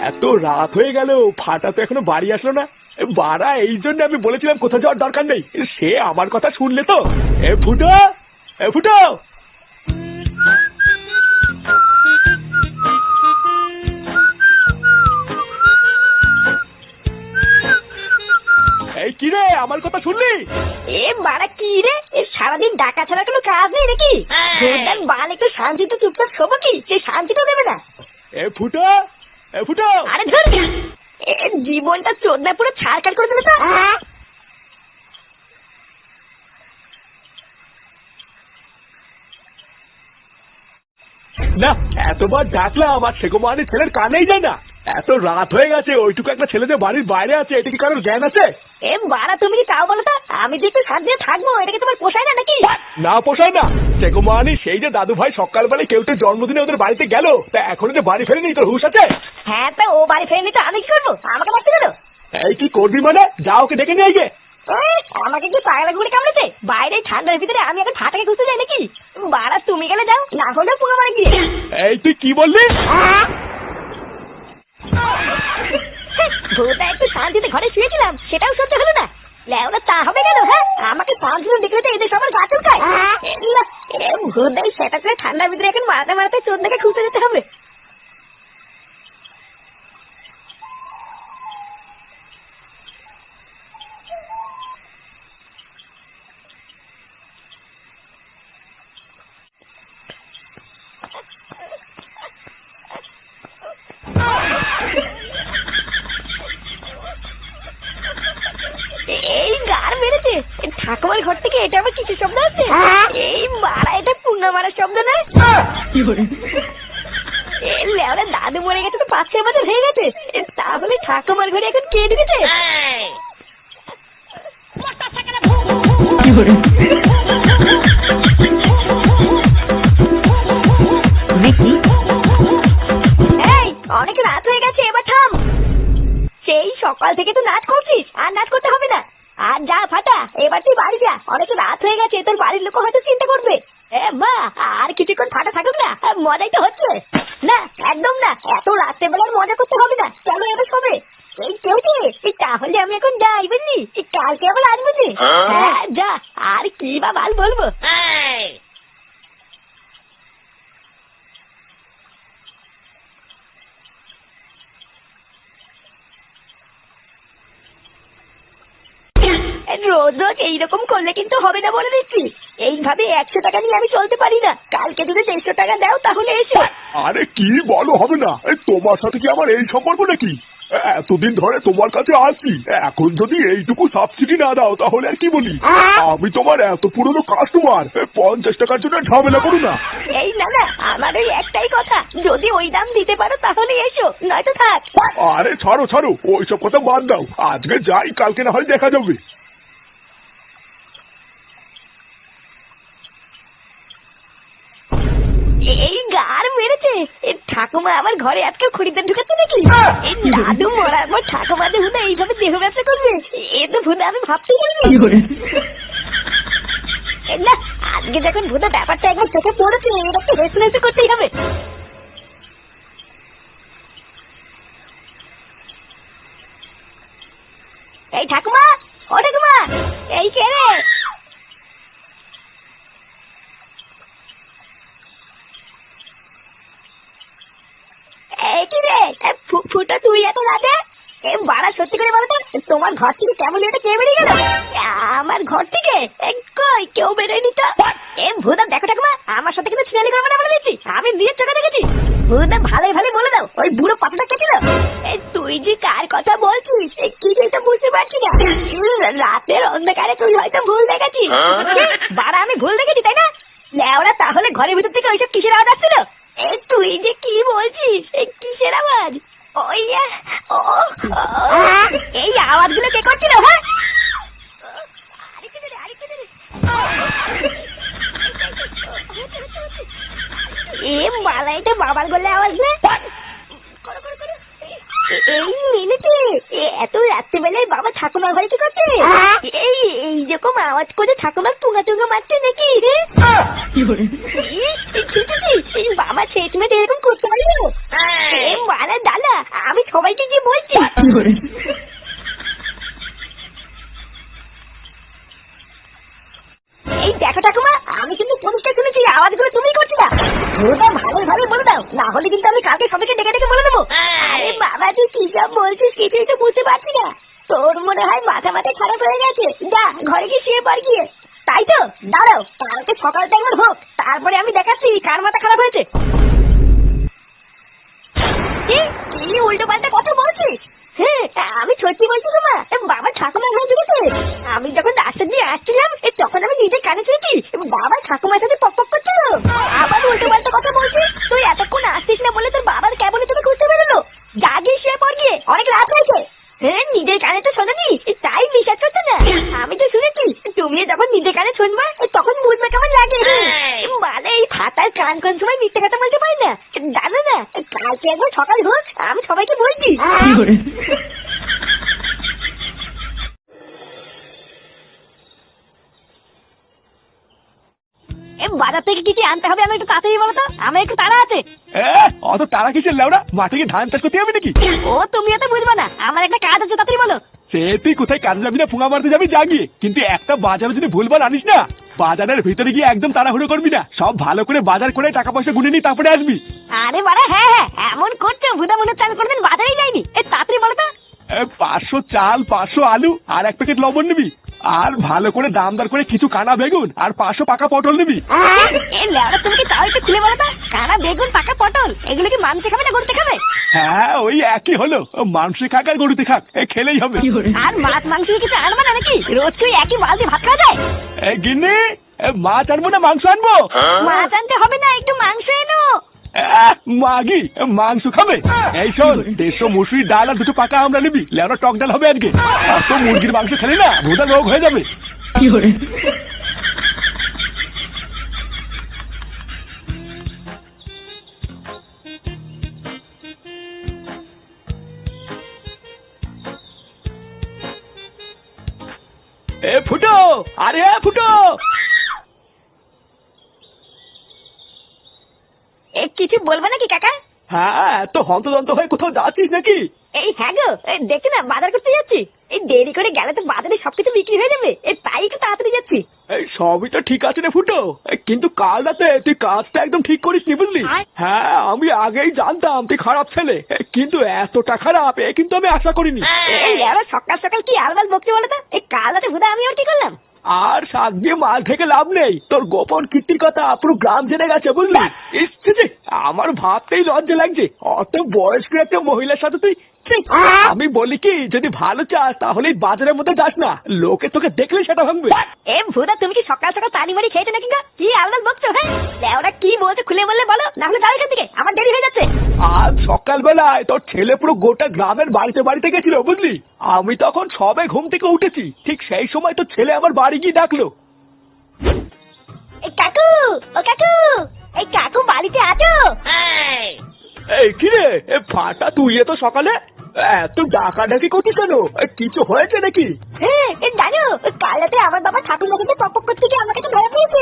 এত রাত হয়ে গেল, ফাটা তো এখনো বাড়ি আসলো না। বাড়া, এই জন্য আমি বলেছিলাম কোথাও যাওয়ার দরকার নেই। সে আমার কথা শুনলে তো। ফুটো, ফুটো, এই কি রে, আমার কথা শুনলি? বাড়া কি রে, সারাদিন ডাকা ছাড়া কোনো কাজ নেই নাকি? বাল একটু শান্তিতে চুপচাপ শোবো কি, সে শান্তিটা দেবে না। ফুটো, ফুটো, আরে ধর, জীবনটা চোদনা পুরো ছাড়খাড় করে দেবে তো। না, এতবার ডাকলাম আমার সেগো মানে ছেলের কানেই যায় না। এত রাত হয়ে গেছে, ওইটুকু একটা ছেলে যে বাড়ির বাইরে আছে, এটা কি কারোর জ্ঞান আছে? বাড়া তুমি কি তাও বলো তো, আমি যে একটু শান্তিতে থাকবো এটা কি তোমার পোষায় না নাকি? না পোষায় না। সেগো মানে সেই যে দাদু ভাই সকালবেলায় কেউ তো জন্মদিনে ওদের বাড়িতে গেল, তা এখনো যে বাড়ি ফেরেনি, তোর হুঁশ আছে? হ্যাঁ, তা ও বাড়ি ফেরেনি তো আমি কি করবো? আমাকে ডাকতে গেল। এই কি করবি মানে? যা ওকে ডেকে নিয়ে আয়। আমাকে কি পাগলা গুলি কামড়েছে? বাইরে ঠান্ডার ভিতরে আমি এখন ফাটাকে ঘুরতে যাই নাকি? বাড়া তুমি গেলে যাও, না হলে পুরো মারে গিয়ে। এই তুই কি বললি? ভোরটা একটু শান্তিতে ঘরে শুয়েছিলাম, সেটাও সহ্য হলো না। লেওরা তা হবে কেন? হ্যাঁ, আমাকে 5 জন দেখলে তো এদের সবার গা চুলকায়। ভোরটাই সেটা করে ঠান্ডার ভিতরে এখন মারাতে মারাতে চোদ্দাকে খুঁজতে যেতে হবে। এই গার মেরেছে ঠাকুমার ঘর থেকে, এটা আবার কিছু শব্দ আছে? এই মারা, এটা পূর্ণ মারার শব্দ নয়? লেওরা দাদু মরে গেছে তো 5-6 বছর হয়ে গেছে, তাহলে ঠাকুমার ঘরে এখন কে ঢুকেছে? এই অনেক রাত হয়ে গেছে, এবার থাম। সেই সকাল থেকে তো নাচ করছিস, আর নাচ করতে হবে না। আর যা ফাটা, এবার তুই বাড়ি যা, অনেক রাত হয়ে গেছে, তোর বাড়ির লোক হয়তো চিন্তা করবে। মা, আর কিছুক্ষণ ফাটা থাকুক না, মজাই তো হচ্ছে না। একদম না, এত রাত্রেবেলার মজা করতে হবে না, চলো এবার সবে। এই কেউ তাহলে আমি এখন যাই, বুঝলি? কালকে আবার আসবো যে। হ্যাঁ যা, আর কি বা বাল বলবো। রোজ রোজ এইরকম করলে কিন্তু হবে না বলে দিচ্ছি। এইভাবে 100 টাকা নিয়ে আমি চলতে পারি না। কালকে যদি 150 টাকা দাও তাহলে এসো। আরে কি বলো, হবে না? তোমার সাথে কি আমার এই সম্পর্ক নাকি? এতদিন ধরে তোমার কাছে আসছি, এখন যদি এইটুকু সাবসিডি না দাও তাহলে আর কি বলি? আমি তোমার এত পুরনো কাস্টমার, 50 টাকার জন্য ঝামেলা করো না। এই না না, আমার ওই একটাই কথা, যদি ওই দাম দিতে পারো তাহলে এসো, নয়তো থাক। আরে ছাড়ো ছাড়ো, ওইসব কথা বাদ দাও। আজকে যাই, কালকে না হয় দেখা যাবে। এই গার মেরেছে, ঠাকুমা আমার ঘরে আজকে খরিদ্দার ঢুকাচ্ছে নাকি? এই দাদু মরার পর ঠাকুমা যে ভুদা এইভাবে দেহ ব্যবসা করবে, এ তো ভুদা আমি ভাবতে পারিনি। না, আজকে যখন ভুদা ব্যাপারটা একবার চোখে পড়েছে, এটা তো হেসে করতেই হবে। এই ঠাকুমা, ও ঠাকুমা, এই কে রে? কি রে ফুটা, তুই এত রাতে? বাড়া সত্যি করে বলো তো, তোমার ঘর থেকে কেমন এটা কে বেরিয়ে গেল? আমার ঘর থেকে কই কেউ বেরোয়নি তো। ভুদা দেখো ঠাকুমা, আমার সাথে কিন্তু ছিনালি করবে না বলে দিচ্ছি, আমি নিজের চোখে দেখেছি। ভুদা ভালোই ভালো বলে দাও, ওই বুড়ো পাতাটা কে ছিল? তুই যে কার কথা বলছিস কিছুই তো বুঝতে পারছি না। রাতের অন্ধকারে তুই হয়তো ভুল দেখেছিস। বাড়া আমি ভুল দেখেছি তাই না? লেওরা, তাহলে ঘরের ভিতর থেকে ওইসব কিসের আওয়াজ আসছিল? তুই যে কি বলছিস, কিসের আওয়াজ? ওই এই আওয়াজগুলো কে করছিল? হ্যাঁ, মালা, এটা বাবার গলে আওয়াজ না? এই মিনিটে এত রাত্রিবেলায় বাবা ঠাকুমার ঘরে কি করছে? এইরকম আওয়াজ করে ঠাকুমার টুঙ্গা টুঙ্গা মারছে নাকি? বাবা শেষ মেয়ে এরকম করতে পারি? মারা ডালা, আমি দেখো ঠাকুমা, আমি কিন্তু পরিষ্কার শুনেছি আওয়াজগুলো তুমিই করছিলা। ভুদা ভালোভাবে বলে দাও, না হলে কিন্তু আমি কালকে সবাইকে ডেকে ডেকে বলে দেবো। আরে বাবা তুই কি সব বলছিস কিছুই তো বুঝতে পারছি না। তোর মনে হয় মাথা খারাপ হয়ে গেছে। যা ঘরে গিয়ে শুয়ে পড় গিয়ে। তাই তো, দাঁড়াও কালকে সকালটা একবার হোক, তারপরে আমি দেখাচ্ছি কার মাথা খারাপ হয়েছে। কি উল্টো পাল্টা কথা বলছিস? হ্যাঁ আমি সত্যি বলছি তোমা, বাবা ঠাকুমা ঘরে ঢুকেছে। আমি যখন রাস্তা দিয়ে আসছিলাম তখন আমি নিজে কানে শুনেছি বাবা ঠাকুমার সাথে পক পক করছিল। আবার উল্টো পাল্টা কথা বলছিস? তুই এতক্ষণ আসছিস না বলে তোর বাবার কেমন তুমি খুঁজতে বেরোলো। যা গিয়ে শুয়ে পড় গিয়ে, অনেক রাত হয়েছে। হ্যাঁ নিজের কানে তো শোনি, তাই বিশ্বাস করছে না। আমি তো শুনেছি তুমি যখন নিজের কানে শুনবা তখন বুঝবে কেমন লাগে। মানে এই ফাটার কান কোন সময় মিথ্যে কথা বলতে পারি না, জানো না? কালকে একবার সকাল হোক, আমি সবাইকে বলছি। বাজার থেকে কিছু আনতে হবে, আমি একটু তাড়াতাড়ি বলো তো, আমার একটু তাড়া আছে। অত তারা কিসের লেওড়া? মাঠে গিয়ে ধান চাষ করতে হবে নাকি? ও তুমি এত বুঝবে না, আমার একটা কাজ আছে, তাড়াতাড়ি বলো। সে তুই কোথায় কাজ যাবি না পুঙা মারতে যাবি জাগিয়ে, কিন্তু একটা বাজারে যদি ভুলবার আনিস না, বাজারের ভিতরে গিয়ে একদম তাড়াহুড়ো করবি না, সব ভালো করে বাজার করে টাকা পয়সা গুনে নি তারপরে আসবি। আরে বাড়া হ্যাঁ হ্যাঁ এমন করছো, ভুদা মনে চাল কোনদিন বাজারেই যায়নি। তাড়াতাড়ি বলো তো। 500 চাল, 500 আলু আর 1 প্যাকেট লবণ নিবি, আর ভালো করে দামদার করে কিছু কানা বেগুন আর 500 পাকা পটল নিবি। এই লেওড়া তুমি কি তাও একটু খুলে বলো তো, কানা বেগুন পাকা পটল এগুলো কি মানুষে খাবে না গরুতে খাবে? হ্যাঁ ওই একই হলো, মানুষে খাক আর গরুতে খাক, খেলেই হবে। আর মাছ মাংস কিছু আনবে না নাকি? রোজ তুই একই বালতি ভাত খাওয়া যায়? গিন্নি মাছ আনবো না মাংস আনবো? মাছ আনতে হবে না, একটু মাংস এনো। মাগি মাংস খাবে? এই শোন, 150 মুসুরি ডাল আর 2 পাকা আমরা নিবি, লেওড়া টক ডাল হবে আজকে। অত মুরগির মাংস খেলে না ভোদা রোগ হয়ে যাবে। ফুটো, আরে ফুটো, কিছু বলবে নাকি কাকা? হ্যাঁ তো হন্তদন্ত হয়ে কোথাও যাচ্ছিস নাকি? এই হ্যাঁ গো, দেখছি না বাজার করতে যাচ্ছি। এই দেরি করে গেলে তো বাজারে সবকিছু বিক্রি হয়ে যাবে, তাই একটু তাড়াতাড়ি যাচ্ছি। এই সবই তো ঠিক আছে রে ফুটো, কিন্তু কাল রাতে তুই কাজটা একদম ঠিক করিস নি বুঝলি? হ্যাঁ আমি আগেই জানতাম তুই খারাপ ছেলে, কিন্তু এতটা খারাপ কিন্তু আমি আশা করিনি। এই সকাল সকাল কি আলবাল বকছি বলো তো? এই কাল রাতে ভুদা আমিও কি করলাম? আর শাক দিয়ে মাল থেকে লাভ নেই, তোর গোপন কীর্তির কথা পুরো গ্রাম জেনে গেছে বুঝলি? আমার ভাবতেই লজ্জা লাগছে, অত বয়স্ক একটা মহিলার সাথে তুই। আমি বলি কি, যদি ভালো চাস তাহলে বাজারের মধ্যে যাস না, লোকে তোকে দেখলে সেটা ভাঙবে। ভুদা তুমি কি সকাল সকাল তাড়ি মারি খেয়েছো নাকি? কি আলবাল বকছো? হ্যাঁ ওরা কি বলছে খুলে বললে বলো, না হলে যাও এখান থেকে, আমার দেরি হয়ে যাচ্ছে। আজ সকালবেলায় তোর ছেলে পুরো গোটা গ্রামের বাড়িতে বাড়িতে গেছিল বুঝলি? আমি তখন সবে ঘুম থেকে উঠেছি, ঠিক সেই সময় তো ছেলে আমার বাড়ি গিয়ে ডাকলো। এই কাকু, ও কাকু, এই কাকু বাড়িতে আছো? এই কি রে ফাটা, তুই এত সকালে এত ডাকাডাকি করছিস কেন? কিছু হয়েছে নাকি? হ্যাঁ জানো, কাল রাতে আমার বাবা ঠাকুর সাথে পক করতে গিয়ে আমাকে তো ধরে পেয়েছে।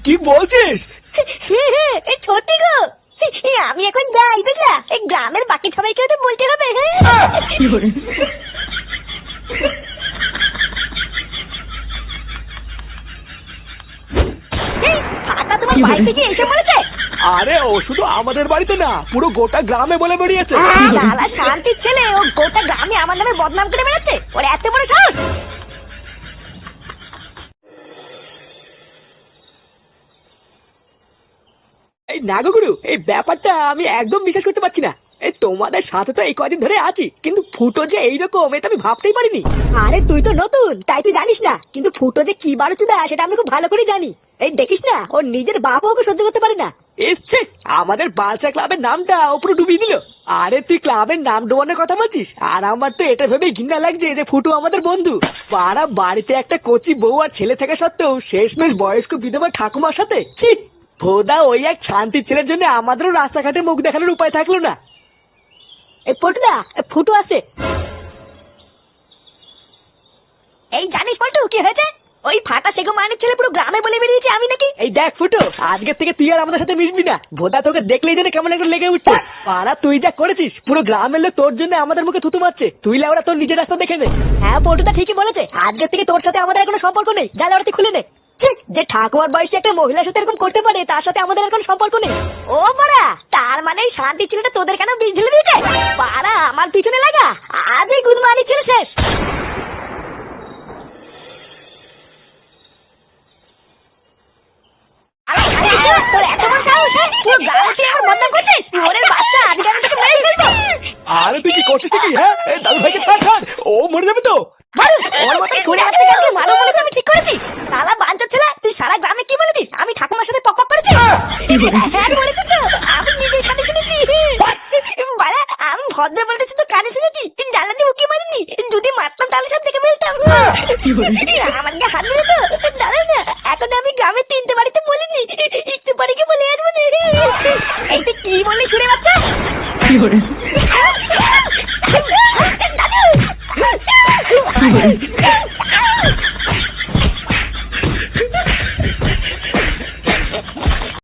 কি বলছিস? সত্যি গো, আমি এখন যাই বুঝলা, এই গ্রামের বাকি সবাইকে তো বলতে হবে। তোমার বাড়ি থেকে এসে বলেছে? আরে ও শুধু আমাদের বাড়িতে না, পুরো গোটা গ্রামে বলে বেরিয়েছে। শান্তির ছেলে, ও গোটা গ্রামে আমার নামে বদনাম করে বেড়াচ্ছে, ওর এত বড় সাহস। এই নাগগুরু, এই ব্যাপারটা আমি একদম বিশ্বাস করতে পারছি না। এই তোমাদের সাথে তো এই কদিন ধরে আছি, কিন্তু ফুটো যে এইরকম এটা আমি ভাবতেই পারিনি। আরে তুই তো নতুন তাই তুই জানিস না, কিন্তু ফুটো যে কি বারুচুদা সেটা আমি খুব ভালো করে জানি। এই দেখিস না, ওর নিজের বাপ ওকে সহ্য করতে পারে না। এসছে আমাদের বালচা ক্লাবের নামটা ওপরে ডুবিয়ে দিল। আরে তুই ক্লাবের নাম ডোবানোর কথা বলছিস, আর আমার তো এটা ভেবে ঘৃণা লাগছে যে ফুটো আমাদের বন্ধু। পাড়া বাড়িতে একটা কচি বউ আর ছেলে থাকা সত্ত্বেও শেষমেশ বয়স্ক বিধবা ঠাকুমার সাথে ভোদা ওই এক শান্তির ছেলের জন্য আমাদেরও রাস্তাঘাটে মুখ দেখানোর উপায় থাকলো না। এই পটুদা, ফুটো আছে। এই জানিস পটু কি হয়েছে? ওই ফাটা সেগো মানে ছেলে পুরো গ্রামে বলে বেরিয়েছে আমি নাকি। এই দেখ ফুটো, আজকের থেকে তুই আর আমাদের সাথে মিশবি না। ভোদা তোকে দেখলেই যেন কেমন একটা লেগে উঠছে। পাড়া তুই যা করেছিস, পুরো গ্রামের লোক তোর জন্য আমাদের মুখে থুতু মারছে। তুই লেওড়া তোর নিজের রাস্তা দেখে নে। হ্যাঁ পল্টুদা ঠিকই বলেছে, আজকের থেকে তোর সাথে আমাদের কোনো সম্পর্ক নেই। যা লেওড়াতে খুলে নে। ঠিক, যে ঠাকুমার বয়সে একটা মহিলার সাথে এরকম করতে পারে তার সাথে আমাদের আর কোনো সম্পর্ক নেই। ও পাড়া, তার মানে এই শান্তি ছেলেটা তোদের কেন বীজ ঢেলে দিয়েছে? পাড়া আমার পিছনে লাগা, আজই গুদমানি ছিল শেষ। তোর এত বড় সাহস, পুরো গায়ে তুই আমার বদনাম করছিস? ওরে বাচ্চা, আজকে আমি তোকে মেরে ফেলবো। আরে তুই কি করছিস কি? হ্যাঁ, এই দাদু ভাইকে ছাড় ছাড়, ও মরে যাবে তো। বল, ওর মতো ঘুরে আসতে গেলে মারো বলে তো আমি ঠিক করেছি। শালা বাঞ্চোত ছেলে, তুই সারা গ্রামে কি বলেছিস? আমি ঠাকুমার সাথে পক পক করেছি। হ্যাঁ বলেছিস তো, আমি নিজের সাথে শুনেছি। বাড়া, আমি ভদ্র বলেছি তো কানে শুনেছি, জ্বালানি উকি মারিনি। যদি মারতাম তাহলে সব দেখে ফেলতাম। আমার গা হাত ধরে তো দাঁড়া না, এখন আমি গ্রামের 3টে বাড়িতে বলিনি, একটু পরে কি বলে আসবো। এই তুই কি বললি শুনে বাচ্চা? দাদু